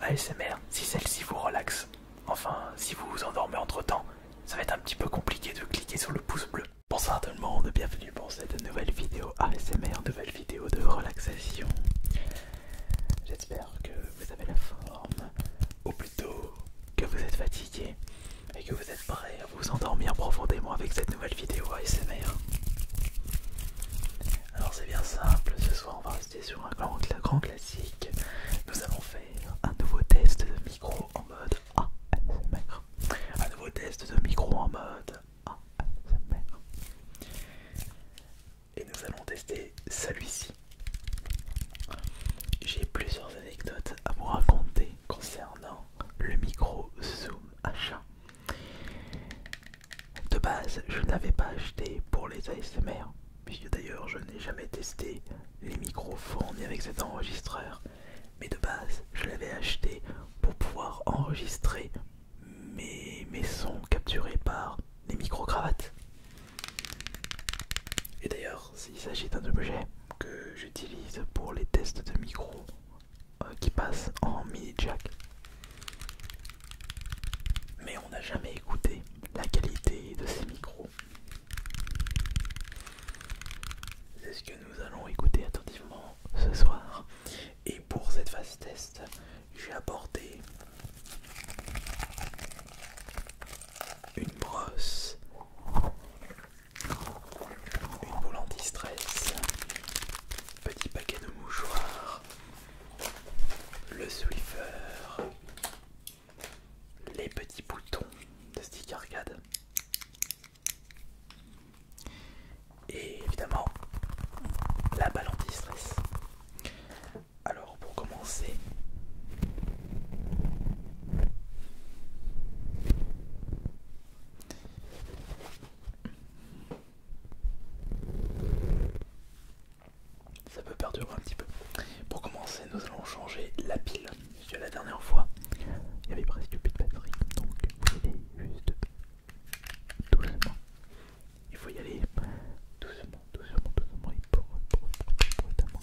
ASMR si celle-ci vous relaxe. Enfin, si vous vous endormez entre temps, ça va être un petit peu compliqué de cliquer sur le pouce bleu. Bonsoir tout le monde, bienvenue pour cette nouvelle vidéo ASMR, nouvelle vidéo de relaxation. J'espère que vous avez la forme, ou plutôt que vous êtes fatigué et que vous êtes prêts à vous endormir profondément avec cette nouvelle vidéo ASMR. Alors c'est bien simple, ce soir on va rester sur un grand classique. Nous allons faire un nouveau test de micro en mode ASMR. Un nouveau test de micro en mode ASMR. Et nous allons tester celui-ci. J'ai plusieurs anecdotes à vous raconter concernant le micro Zoom H1. De base, je ne l'avais pas acheté pour les ASMR, puisque d'ailleurs je n'ai jamais testé les micros fournis avec cet enregistreur. Mais de base, je l'avais acheté pour pouvoir enregistrer mes sons capturés par les micro-cravates. Et d'ailleurs, il s'agit d'un objet que j'utilise pour les tests de micro qui passent en mini jack. Mais on n'a jamais écouté la qualité de ces micros. C'est ce que nous allons écouter attentivement ce soir. Et pour cette phase test, j'ai apporté une brosse, une boule anti-stress, petit paquet de mouchoirs, le Swiffer, les petits boutons de Stick Arcade et évidemment la balle anti-stress. Alors pour commencer, ça peut perdurer un petit peu. Pour commencer, nous allons changer la pile. Puisque la dernière fois, il y avait presque plus de batterie, donc vous y allez juste doucement. Il faut y aller doucement et prudemment.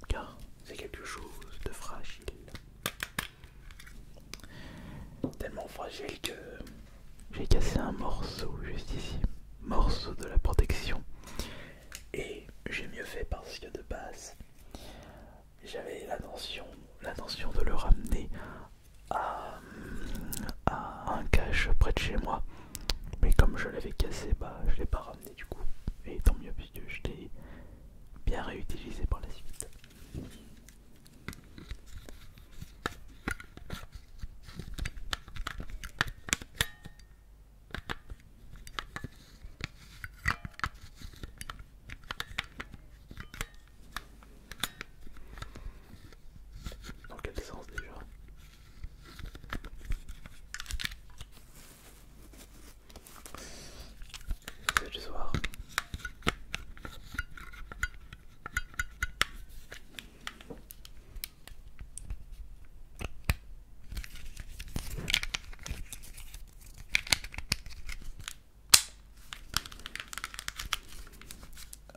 Car c'est quelque chose de fragile. Tellement fragile que j'ai cassé un morceau juste ici. Morceau de la protection. Et j'ai mieux fait parce que de base, j'avais l'intention de le ramener à un cache près de chez moi. Mais comme je l'avais cassé, je l'ai pas ramené du coup. Et tant mieux puisque je l'ai bien réutilisé par la suite. Dans quel sens déjà? C'est le soir.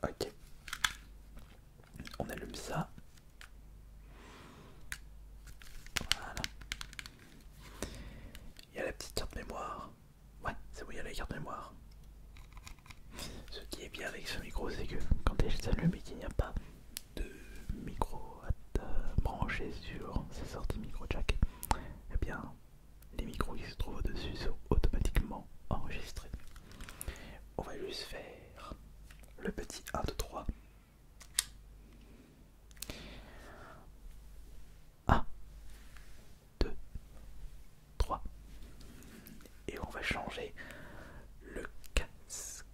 Ok. On allume ça. Voilà. Il y a la petite carte mémoire. Ouais, c'est bon, il y a la carte mémoire. Ce qui est bien avec ce micro, c'est que quand elle s'allume et qu'il n'y a pas de micro à brancher sur ces sorties micro jack, eh bien, les micros qui se trouvent au-dessus sont automatiquement enregistrés. On va juste faire le petit 1, 2, 3. 1, 2, 3. Et on va changer le casque.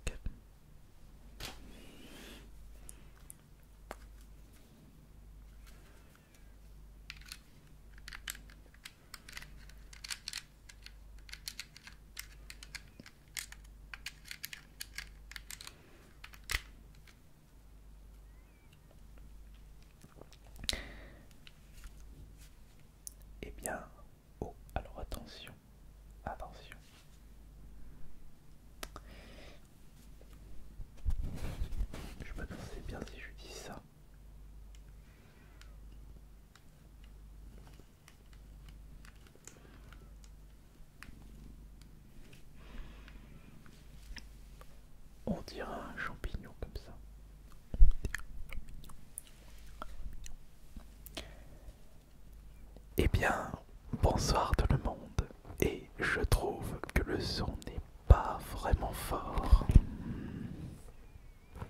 Eh bien, oh, alors attention, attention. bien, bonsoir tout le monde. Et je trouve que le son n'est pas vraiment fort.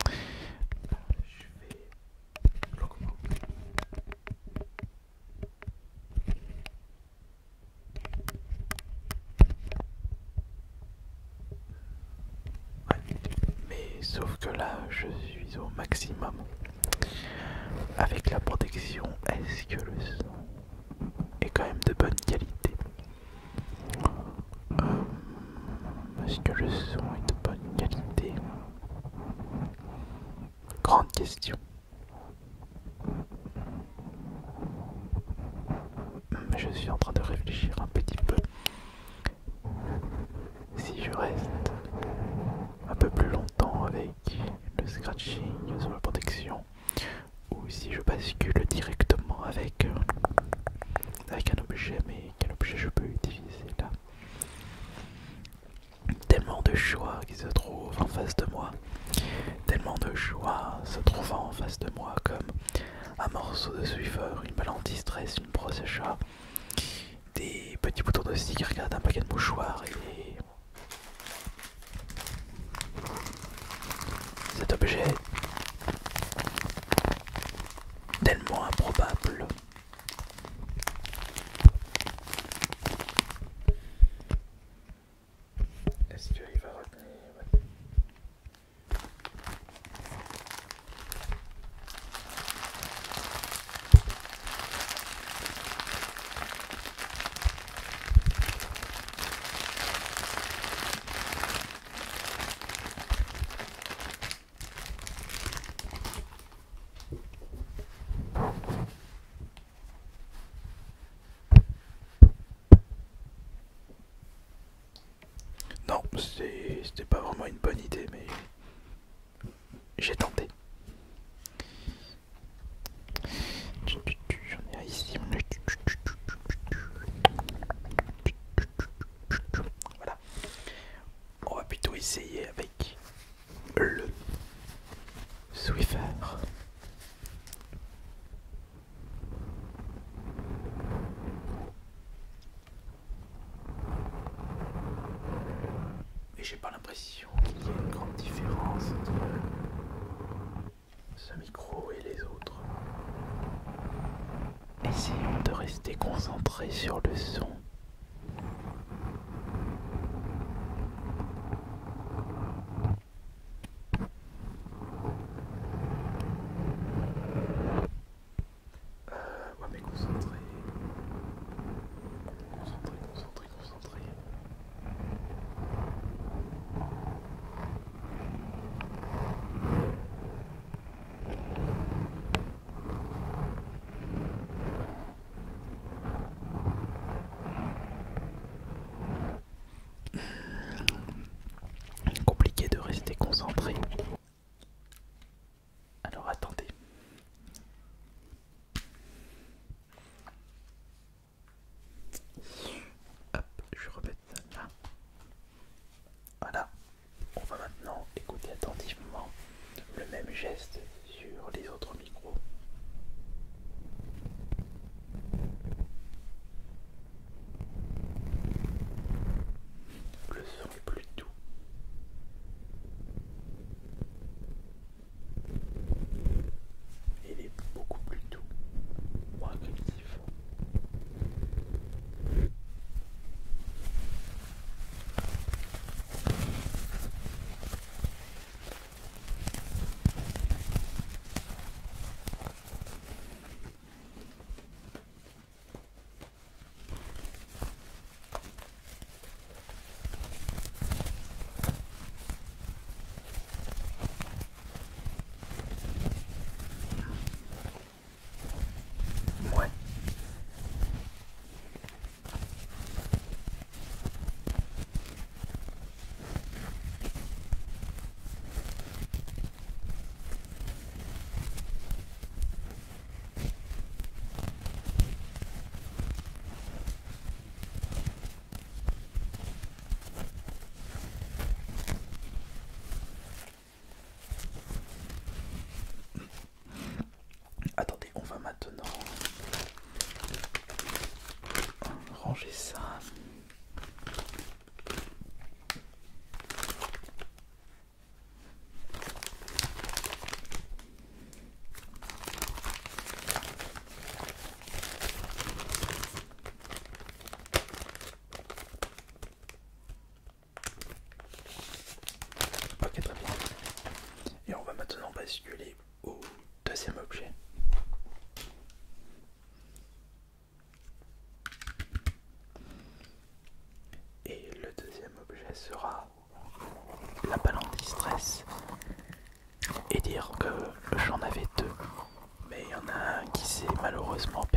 Je vais l'augmenter. Ouais. Mais sauf que là, je suis au maximum. Avec la protection, est-ce que le son est quand même de bonne qualité? Est-ce que le son est de bonne qualité? Grande question. Je suis en train de réfléchir un petit peu. Si je reste un peu plus longtemps avec le scratching sur la protection, ou si je bascule directement avec un objet, mais quel objet je peux utiliser là? Tellement de choix qui se trouvent en face de moi, tellement de choix se trouvant en face de moi, comme un morceau de Swiffer, une balle anti-stress, une brosse à chat, des petits boutons de sticker, un paquet de mouchoirs et cet objet tellement improbable. Est-ce qu'il va retenir? Non, c'était pas vraiment une bonne idée, mais j'ai tenté. J'en ai un ici. Voilà. On va plutôt essayer avec le Swiffer. Mais j'ai pas l'impression qu'il y ait une grande différence entre ce micro et les autres. Essayons de rester concentrés sur le son. Ouais, mais concentré. Concentré.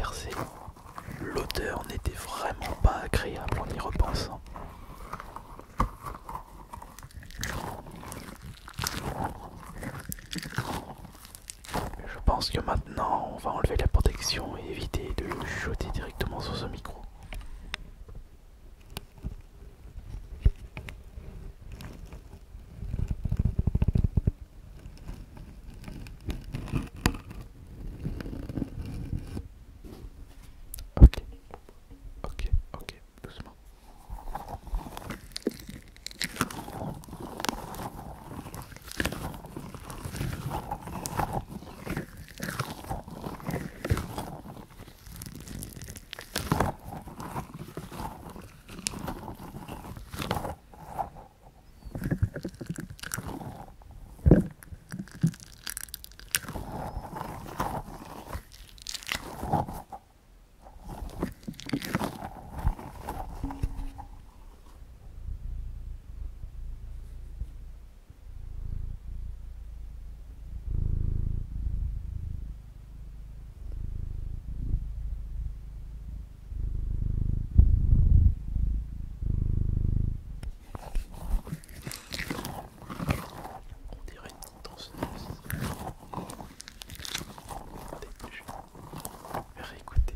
renversé. L'odeur n'était vraiment pas agréable en y repensant. Je pense que maintenant on va enlever la protection et éviter de chuchoter directement sur ce micro. Ok, ok, ok, doucement. On dirait une danseuse. Attendez, je vais réécouter.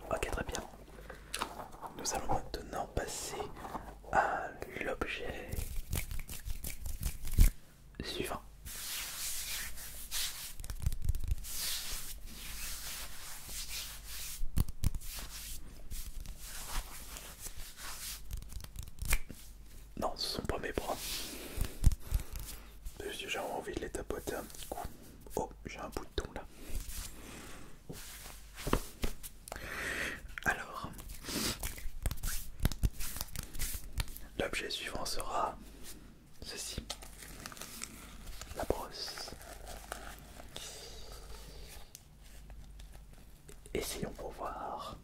Ok, très bien. Nous allons maintenant passer à l'objet suivant. Non, ce sont pas mes bras. J'ai envie de les tapoter un petit coup. Oh, j'ai un bouton là. Alors, l'objet suivant sera ceci. La brosse. Essayons pour voir.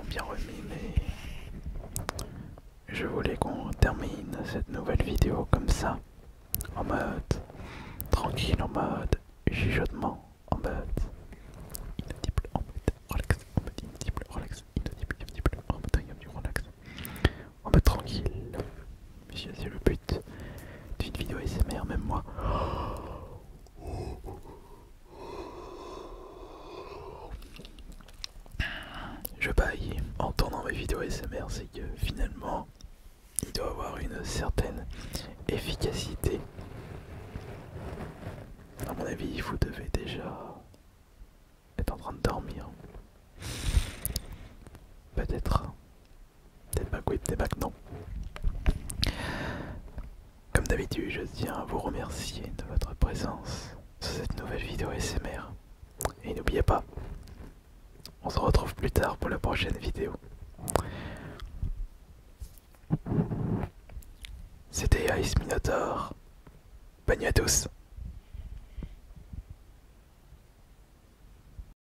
bien remis, mais je voulais qu'on termine cette nouvelle vidéo comme ça, en mode tranquille, en mode chuchotement, en mode inaudible, en mode relax, en mode inaudible, relax, inaudible, inaudible, en mode relax, en mode tranquille. C'est le but d'une vidéo ASMR, même moi. Je baille en tournant mes vidéos ASMR, c'est que finalement il doit avoir une certaine efficacité. À mon avis, vous devez déjà être en train de dormir. Peut-être. Peut-être pas, oui, peut-être pas que non. Comme d'habitude, je tiens à vous remercier de votre présence sur cette nouvelle vidéo ASMR. Et n'oubliez pas, on se retrouve plus tard pour la prochaine vidéo. C'était Ice Minotaur. Bonne nuit à tous.